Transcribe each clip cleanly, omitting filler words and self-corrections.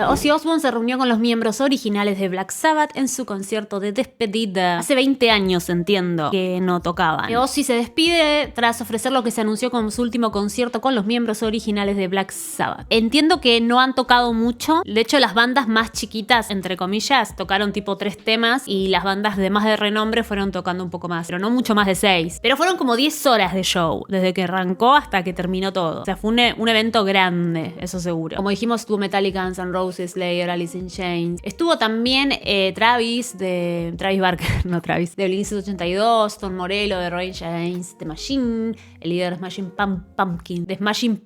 Ozzy Osbourne se reunió con los miembros originales de Black Sabbath en su concierto de despedida. Hace 20 años, entiendo, que no tocaban. Ozzy se despide tras ofrecer lo que se anunció como su último concierto con los miembros originales de Black Sabbath. Entiendo que no han tocado mucho. De hecho, las bandas más chiquitas, entre comillas, tocaron tipo 3 temas y las bandas de más de renombre fueron tocando un poco más, pero no mucho más de 6. Pero fueron como 10 horas de show, desde que arrancó hasta que terminó todo. O sea, fue un evento grande, eso seguro. Como dijimos, estuvo Metallica, Guns N' Roses, Slayer, Alice in Chains. Estuvo también Travis Barker, no Travis, de Blink-182, Tom Morello de Rage Against the Machine, el líder de Smashing Pumpkins, de Smashing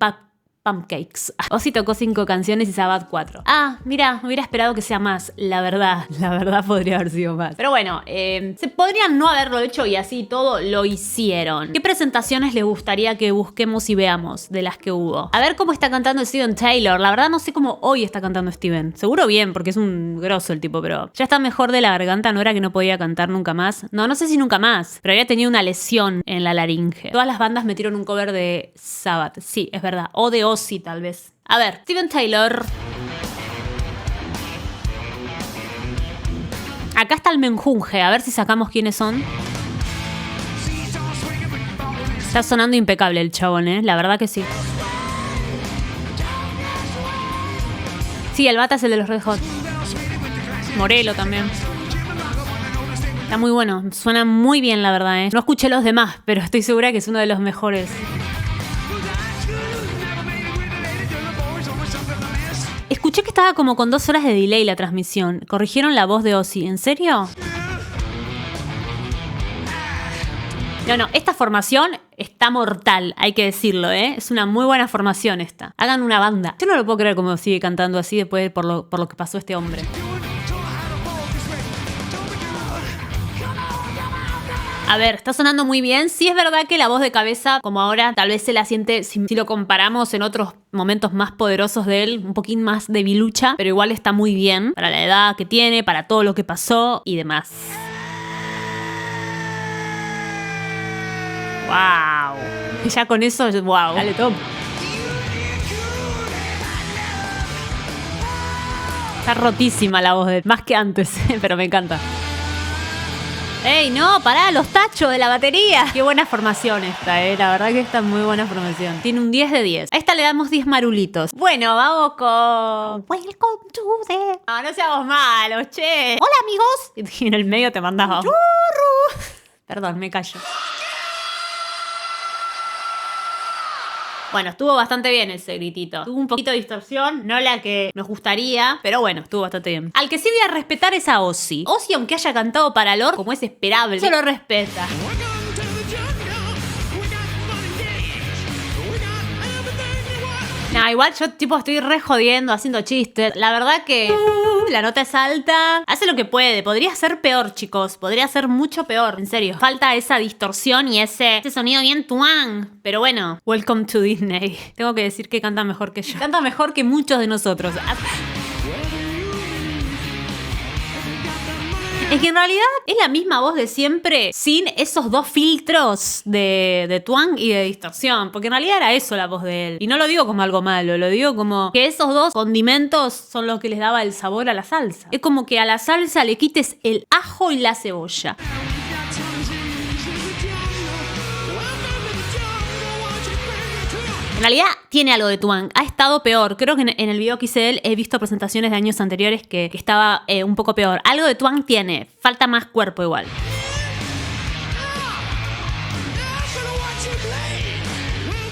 Pumpcakes. Ozzy tocó 5 canciones y Sabbath 4. Mira, me hubiera esperado que sea más. La verdad podría haber sido más. Pero bueno, se podrían no haberlo hecho y así todo lo hicieron. ¿Qué presentaciones les gustaría que busquemos y veamos de las que hubo? A ver cómo está cantando Steven Tyler. La verdad no sé cómo hoy está cantando Steven. Seguro bien, porque es un grosso el tipo, pero ya está mejor de la garganta. No era que no podía cantar nunca más. No sé si nunca más, pero había tenido una lesión en la laringe. Todas las bandas metieron un cover de Sabbath. Sí, es verdad. O de Ozzy, tal vez. A ver, Steven Tyler. Acá está el menjunje. A ver si sacamos quiénes son. Está sonando impecable el chabón, ¿eh? La verdad que sí. Sí, el bata es el de los Red Hot. Morello también. Está muy bueno. Suena muy bien, la verdad, ¿eh? No escuché los demás, pero estoy segura que es uno de los mejores. Escuché que estaba como con 2 horas de delay la transmisión. Corrigieron la voz de Ozzy. ¿En serio? No, esta formación está mortal, hay que decirlo, ¿eh? Es una muy buena formación esta. Hagan una banda. Yo no lo puedo creer cómo sigue cantando así después por lo que pasó este hombre. A ver, está sonando muy bien. Sí es verdad que la voz de cabeza, como ahora, tal vez se la siente, si lo comparamos en otros momentos más poderosos de él, un poquín más debilucha, pero igual está muy bien para la edad que tiene, para todo lo que pasó y demás. ¡Wow! Ya con eso, ¡wow! Dale, top. Está rotísima la voz de él, más que antes, pero me encanta. ¡Ey, no! ¡Pará! ¡Los tachos de la batería! ¡Qué buena formación esta, La verdad que esta es muy buena formación. Tiene un 10 de 10. A esta le damos 10 marulitos. Bueno, vamos con... Welcome to the... No seamos malos, che. ¡Hola, amigos! Y en el medio te mandaba... Perdón, me callo. Bueno, estuvo bastante bien ese gritito. Tuvo un poquito de distorsión, no la que nos gustaría, pero bueno, estuvo bastante bien. Al que sí voy a respetar es a Ozzy. Ozzy, aunque haya cantado para Lord, como es esperable, se lo respeta. No, igual yo estoy re jodiendo, haciendo chistes. La verdad que la nota es alta. Hace lo que puede. Podría ser peor, chicos. Podría ser mucho peor. En serio. Falta esa distorsión y ese sonido bien tuang. Pero bueno, welcome to Disney. Tengo que decir que canta mejor que yo. Canta mejor que muchos de nosotros. Es que en realidad es la misma voz de siempre, sin esos 2 filtros de twang y de distorsión. Porque en realidad era eso la voz de él. Y no lo digo como algo malo, lo digo como que esos 2 condimentos son los que les daba el sabor a la salsa. Es como que a la salsa le quites el ajo y la cebolla. En realidad tiene algo de twang. Ha estado peor. Creo que en el video que hice de él he visto presentaciones de años anteriores que estaba un poco peor. Algo de twang tiene. Falta más cuerpo igual.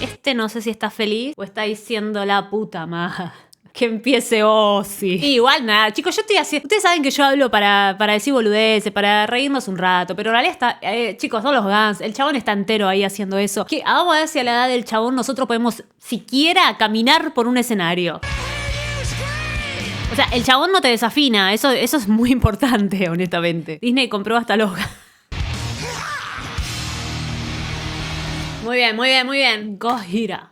Este no sé si está feliz o está diciendo la puta madre. Que empiece Ozzy. Igual nada, chicos, yo estoy haciendo... Ustedes saben que yo hablo para decir boludeces, para reírnos un rato, pero en realidad está... chicos, son los Guns. El chabón está entero ahí haciendo eso. Vamos a ver si a la edad del chabón nosotros podemos siquiera caminar por un escenario. O sea, el chabón no te desafina. Eso es muy importante, honestamente. Disney compró hasta los Guns. Muy bien, muy bien, muy bien. Gojira.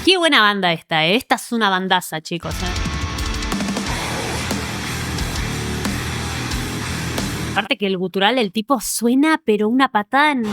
Qué buena banda esta, ¿eh? Esta es una bandaza, chicos, Aparte que el gutural del tipo suena, pero una patada en...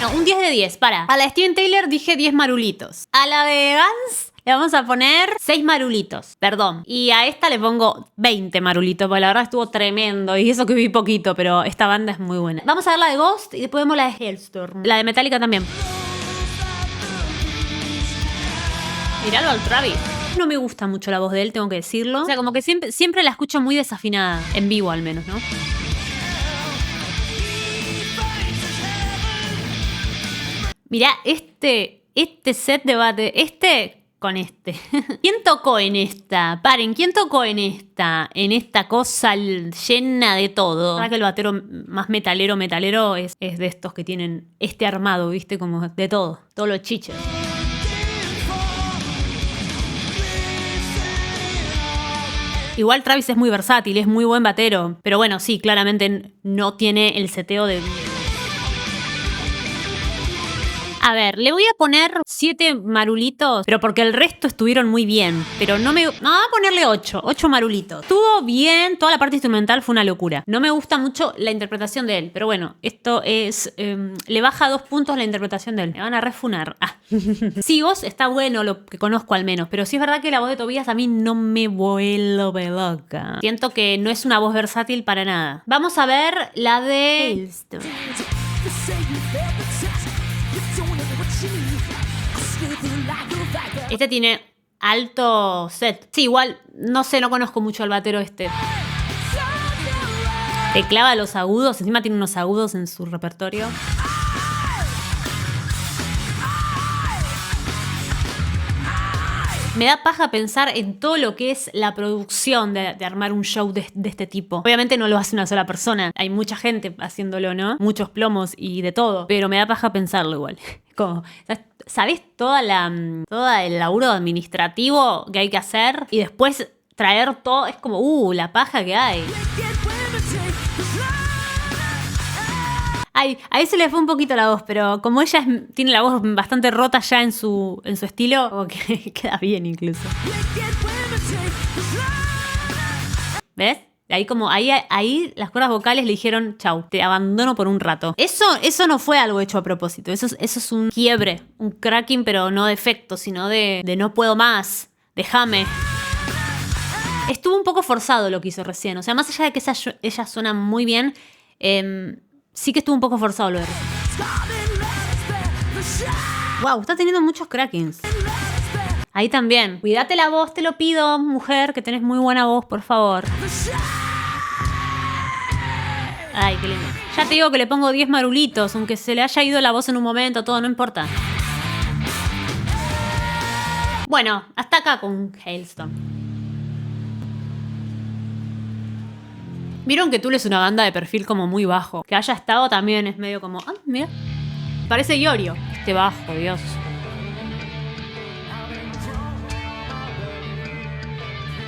No, un 10 de 10, para. A la de Steven Tyler dije 10 marulitos. A la de Guns le vamos a poner 6 marulitos. Perdón. Y a esta le pongo 20 marulitos, porque la verdad estuvo tremendo. Y eso que vi poquito, pero esta banda es muy buena. Vamos a ver la de Ghost y después vemos la de Hellstorm. La de Metallica también. Miralo al Travis. No me gusta mucho la voz de él, tengo que decirlo. O sea, como que siempre la escucho muy desafinada. En vivo, al menos, ¿no? Mirá, este set de bate, con este. ¿Quién tocó en esta? Paren, ¿quién tocó en esta? En esta cosa llena de todo. La verdad que el batero más metalero es de estos que tienen este armado, ¿viste? Como de todo. Todo lo chiche. Igual Travis es muy versátil, es muy buen batero. Pero bueno, sí, claramente no tiene el seteo de... A ver, le voy a poner 7 marulitos, pero porque el resto estuvieron muy bien. Pero no me... No, voy a ponerle 8 marulitos. Estuvo bien, toda la parte instrumental fue una locura. No me gusta mucho la interpretación de él, pero bueno, esto es... le baja 2 puntos la interpretación de él. Me van a refunar. Ah. Sí, voz está bueno, lo que conozco al menos, pero sí es verdad que la voz de Tobías a mí no me vuelve loca. Siento que no es una voz versátil para nada. Vamos a ver la de... Hellstorm. Este tiene alto set. Sí, igual, no sé, no conozco mucho al batero este. Te clava los agudos, encima tiene unos agudos en su repertorio. Me da paja pensar en todo lo que es la producción de armar un show de este tipo. Obviamente no lo hace una sola persona. Hay mucha gente haciéndolo, ¿no? Muchos plomos y de todo. Pero me da paja pensarlo igual. Como, ¿sabés todo el laburo administrativo que hay que hacer? Y después traer todo. Es como, la paja que hay. Ay, a se le fue un poquito la voz, pero como ella tiene la voz bastante rota ya en su estilo, como que queda bien incluso. ¿Ves? Ahí las cuerdas vocales le dijeron, chau, te abandono por un rato. Eso no fue algo hecho a propósito. Eso es un quiebre, un cracking, pero no de efecto, sino de no puedo más, déjame. Estuvo un poco forzado lo que hizo recién. O sea, más allá de que ella suena muy bien, sí que estuvo un poco forzado lo de recién. Wow, está teniendo muchos crackings. Ahí también. Cuídate la voz, te lo pido, mujer, que tenés muy buena voz, por favor. Ay, qué lindo. Ya te digo que le pongo 10 marulitos, aunque se le haya ido la voz en un momento, todo, no importa. Bueno, hasta acá con Hellstorm. Vieron que Tool es una banda de perfil como muy bajo. Que haya estado también es medio como... Ah, mira. Parece Iorio. Este bajo, Dios.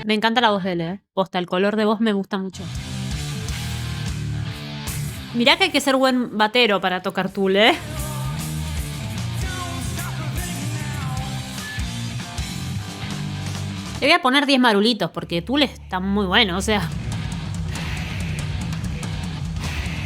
Me encanta la voz de él, ¿eh? Posta, el color de voz me gusta mucho. Mirá que hay que ser buen batero para tocar Tool, ¿eh? Le voy a poner 10 marulitos porque Tool está muy bueno, o sea...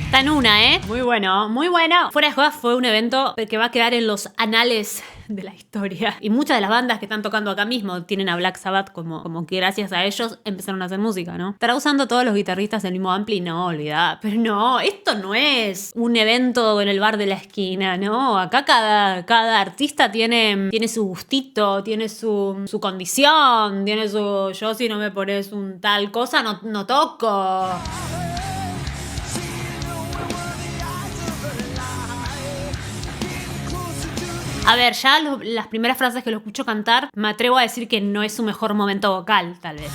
Está en una, ¿eh? Muy bueno, muy bueno. Fuera de jodas fue un evento que va a quedar en los anales de la historia. Y muchas de las bandas que están tocando acá mismo tienen a Black Sabbath como que gracias a ellos empezaron a hacer música, ¿no? ¿Estará usando todos los guitarristas el mismo ampli? No, olvidá. Pero no, esto no es un evento en el bar de la esquina, ¿no? Acá cada artista tiene su gustito, tiene su condición, tiene su... Yo si no me pones un tal cosa no toco. A ver, ya las primeras frases que lo escucho cantar, me atrevo a decir que no es su mejor momento vocal, tal vez.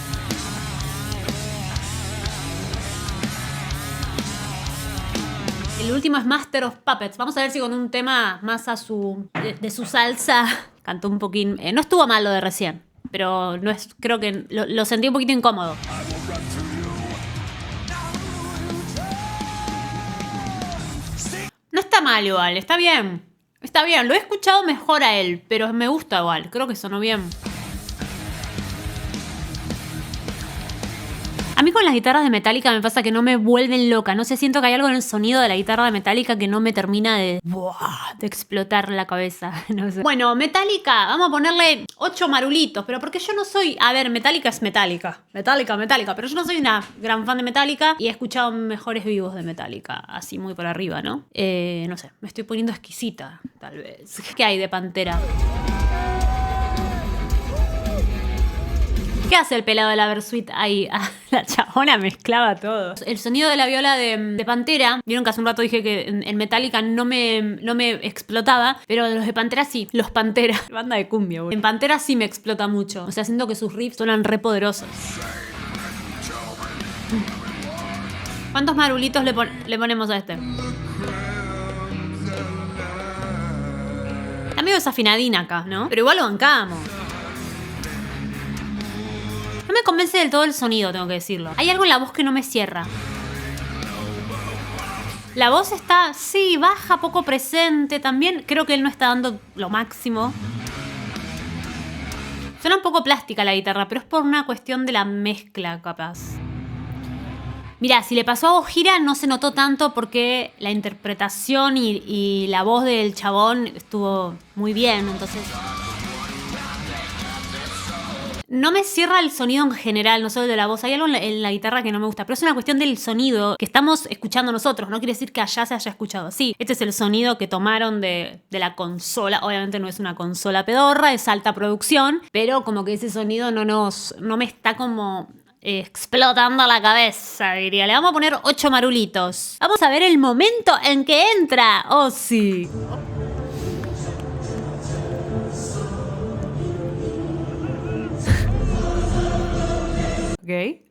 El último es Master of Puppets. Vamos a ver si con un tema más de su salsa cantó un poquín. No estuvo mal lo de recién, pero no es, creo que lo sentí un poquito incómodo. No está mal igual, está bien. Está bien, lo he escuchado mejor a él, pero me gusta igual, creo que sonó bien. A mí con las guitarras de Metallica me pasa que no me vuelven loca. No sé, siento que hay algo en el sonido de la guitarra de Metallica que no me termina de explotar la cabeza. No sé. Bueno, Metallica, vamos a ponerle 8 marulitos. Pero porque yo no soy... A ver, Metallica es Metallica. Metallica. Pero yo no soy una gran fan de Metallica y he escuchado mejores vivos de Metallica. Así muy por arriba, ¿no? No sé, me estoy poniendo exquisita, tal vez. ¿Qué hay de Pantera? ¿Qué hace el pelado de la Versuit ahí? La chabona mezclaba todo. El sonido de la viola de Pantera, vieron que hace un rato dije que en Metallica no me explotaba, pero los de Pantera sí. Los Pantera. Banda de cumbia, güey. En Pantera sí me explota mucho. O sea, siento que sus riffs suenan re poderosos. ¿Cuántos marulitos le ponemos a este? Está medio desafinadín acá, ¿no? Pero igual lo bancamos. No me convence del todo el sonido, tengo que decirlo. Hay algo en la voz que no me cierra. La voz está, sí, baja, poco presente. También creo que él no está dando lo máximo. Suena un poco plástica la guitarra, pero es por una cuestión de la mezcla, capaz. Mirá, si le pasó a Gojira no se notó tanto porque la interpretación y la voz del chabón estuvo muy bien, entonces... No me cierra el sonido en general, no solo de la voz. Hay algo en la guitarra que no me gusta, pero es una cuestión del sonido que estamos escuchando nosotros. No quiere decir que allá se haya escuchado así. Este es el sonido que tomaron de la consola. Obviamente no es una consola pedorra, es alta producción, pero como que ese sonido no me está como explotando la cabeza, diría. Le vamos a poner 8 marulitos. Vamos a ver el momento en que entra Ozzy. Okay.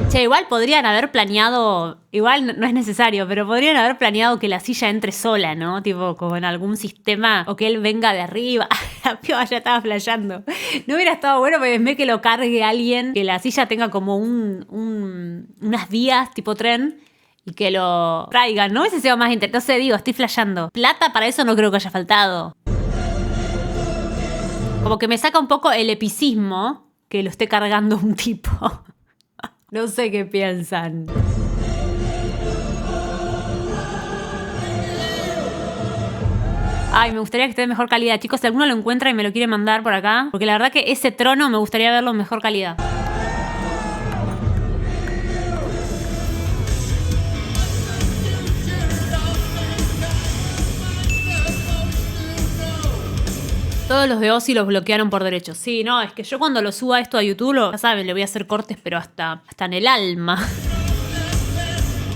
Che, igual podrían haber planeado, igual no es necesario, pero podrían haber planeado que la silla entre sola, ¿no? Tipo, como en algún sistema, o que él venga de arriba. La piba ya estaba flasheando. No hubiera estado bueno, pero en vez que lo cargue alguien, que la silla tenga como unas vías tipo tren y que lo traigan, ¿no? Ese sea más interesante. No sé, digo, estoy flasheando. Plata para eso no creo que haya faltado. Como que me saca un poco el epicismo que lo esté cargando un tipo. No sé qué piensan. Ay, me gustaría que esté de mejor calidad. Chicos, si alguno lo encuentra y me lo quiere mandar por acá. Porque la verdad que ese trono me gustaría verlo en mejor calidad. Todos los de Ozzy los bloquearon por derechos. Sí, no, es que yo cuando lo suba esto a YouTube, ya saben, le voy a hacer cortes, pero hasta en el alma.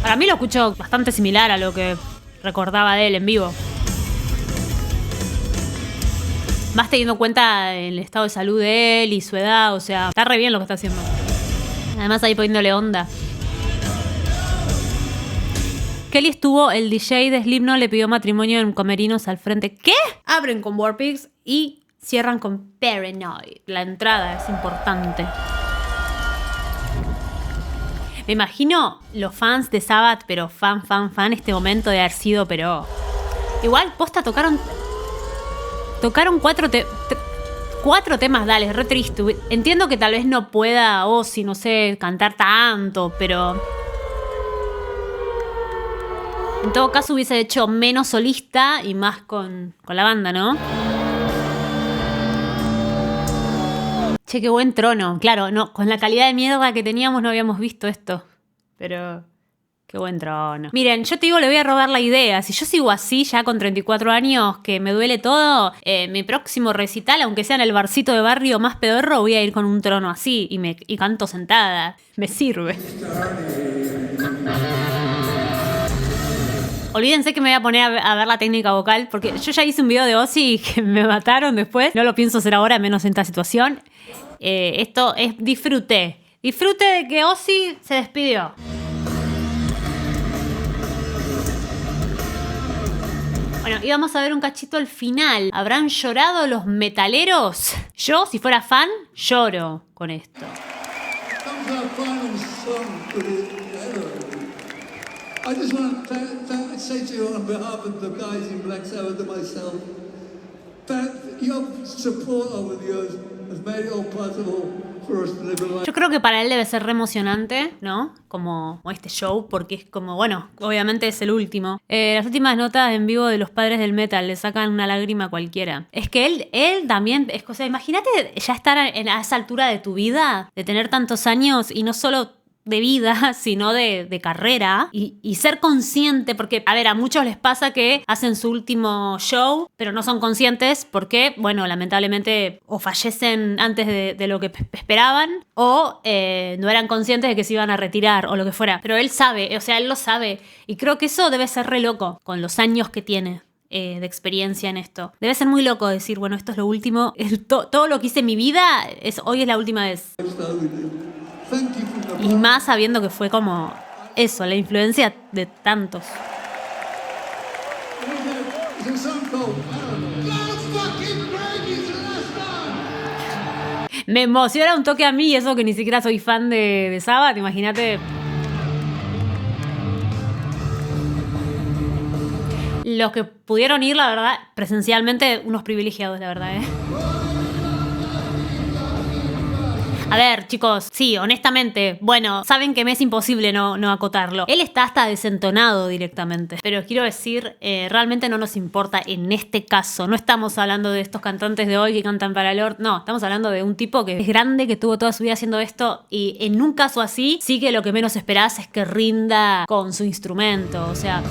Para mí lo escucho bastante similar a lo que recordaba de él en vivo. Más teniendo en cuenta el estado de salud de él y su edad, o sea, está re bien lo que está haciendo. Además ahí poniéndole onda. Kelly estuvo, el DJ de Slipknot le pidió matrimonio en Comerinos al frente. ¿Qué? Abren con Warpigs y cierran con Paranoid. La entrada es importante. Me imagino los fans de Sabbath, pero fan, este momento de haber sido, pero... Igual, posta, tocaron 4 temas, dale, re triste. Entiendo que tal vez no pueda Ozzy, no sé, cantar tanto, pero... En todo caso hubiese hecho menos solista y más con la banda, ¿no? Che, qué buen trono. Claro, no, con la calidad de mierda que teníamos no habíamos visto esto. Pero qué buen trono. Miren, yo te digo, le voy a robar la idea. Si yo sigo así ya con 34 años, que me duele todo, mi próximo recital, aunque sea en el barcito de barrio más pedorro, voy a ir con un trono así y canto sentada. Me sirve. Olvídense que me voy a poner a ver la técnica vocal, porque yo ya hice un video de Ozzy y que me mataron después. No lo pienso hacer ahora, menos en esta situación. Esto es disfrute. Disfrute de que Ozzy se despidió. Bueno, y vamos a ver un cachito al final. ¿Habrán llorado los metaleros? Yo, si fuera fan, lloro con esto. I just want to say to you on behalf of the guys in Black Sabbath and myself that your support over the years has made it all possible for us to live a life. Yo creo que para él debe ser re emocionante, ¿no? Como este show, porque es como, bueno, obviamente es el último. Las últimas notas en vivo de los padres del metal le sacan una lágrima a cualquiera. Es que él también, o sea, imagínate ya estar a esa altura de tu vida, de tener tantos años y no solo de vida, sino de carrera y ser consciente, porque, a ver, a muchos les pasa que hacen su último show, pero no son conscientes porque, bueno, lamentablemente o fallecen antes de lo que esperaban o no eran conscientes de que se iban a retirar o lo que fuera. Pero él sabe, o sea, él lo sabe y creo que eso debe ser re loco con los años que tiene. De experiencia en esto. Debe ser muy loco decir, bueno, esto es lo último, todo lo que hice en mi vida, hoy es la última vez. Thank you from the Y más sabiendo que fue como eso, la influencia de tantos. There's a song called Don't fucking break it the last time. Me emociona un toque a mí, eso que ni siquiera soy fan de Sabbath, imagínate. Los que pudieron ir, la verdad, presencialmente, unos privilegiados, la verdad, A ver, chicos, sí, honestamente, bueno, saben que me es imposible no acotarlo. Él está hasta desentonado directamente. Pero quiero decir, realmente no nos importa en este caso. No estamos hablando de estos cantantes de hoy que cantan para Lord. No, estamos hablando de un tipo que es grande, que estuvo toda su vida haciendo esto. Y en un caso así, sí que lo que menos esperás es que rinda con su instrumento. O sea...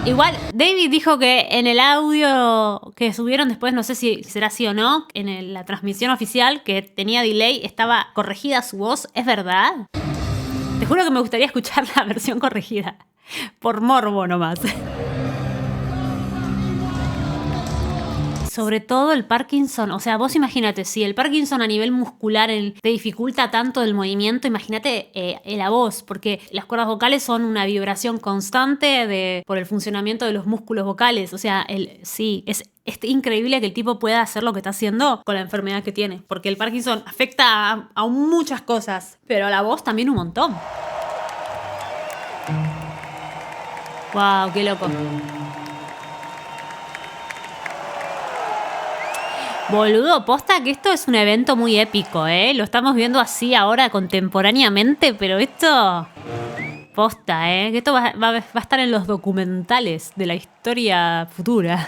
Igual, David dijo que en el audio que subieron después, no sé si será así o no, en la transmisión oficial que tenía delay, estaba corregida su voz. ¿Es verdad? Te juro que me gustaría escuchar la versión corregida. Por morbo nomás. Sobre todo el Parkinson, o sea, vos imagínate, si el Parkinson a nivel muscular te dificulta tanto el movimiento, imagínate la voz, porque las cuerdas vocales son una vibración constante por el funcionamiento de los músculos vocales, o sea, sí, es increíble que el tipo pueda hacer lo que está haciendo con la enfermedad que tiene, porque el Parkinson afecta a muchas cosas, pero a la voz también un montón. Wow, qué loco. Boludo, posta que esto es un evento muy épico, ¿eh? Lo estamos viendo así ahora contemporáneamente, pero esto... Posta, ¿eh? Que esto va a estar en los documentales de la historia futura.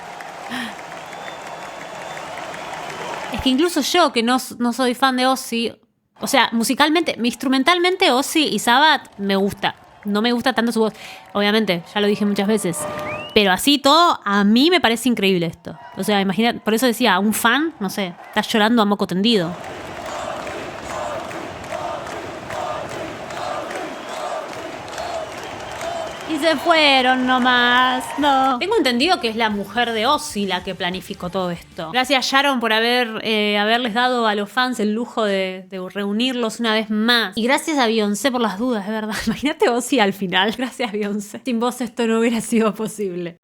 Es que incluso yo, que no soy fan de Ozzy... O sea, musicalmente, instrumentalmente Ozzy y Sabbath me gusta. No me gusta tanto su voz. Obviamente, ya lo dije muchas veces. Pero así todo, a mí me parece increíble esto. O sea, imagina, por eso decía, un fan, no sé, está llorando a moco tendido. Y se fueron nomás, no. Tengo entendido que es la mujer de Ozzy la que planificó todo esto. Gracias Sharon por haberles dado a los fans el lujo de reunirlos una vez más. Y gracias a Beyoncé por las dudas, de verdad. Imagínate Ozzy al final. Gracias Beyoncé. Sin vos esto no hubiera sido posible.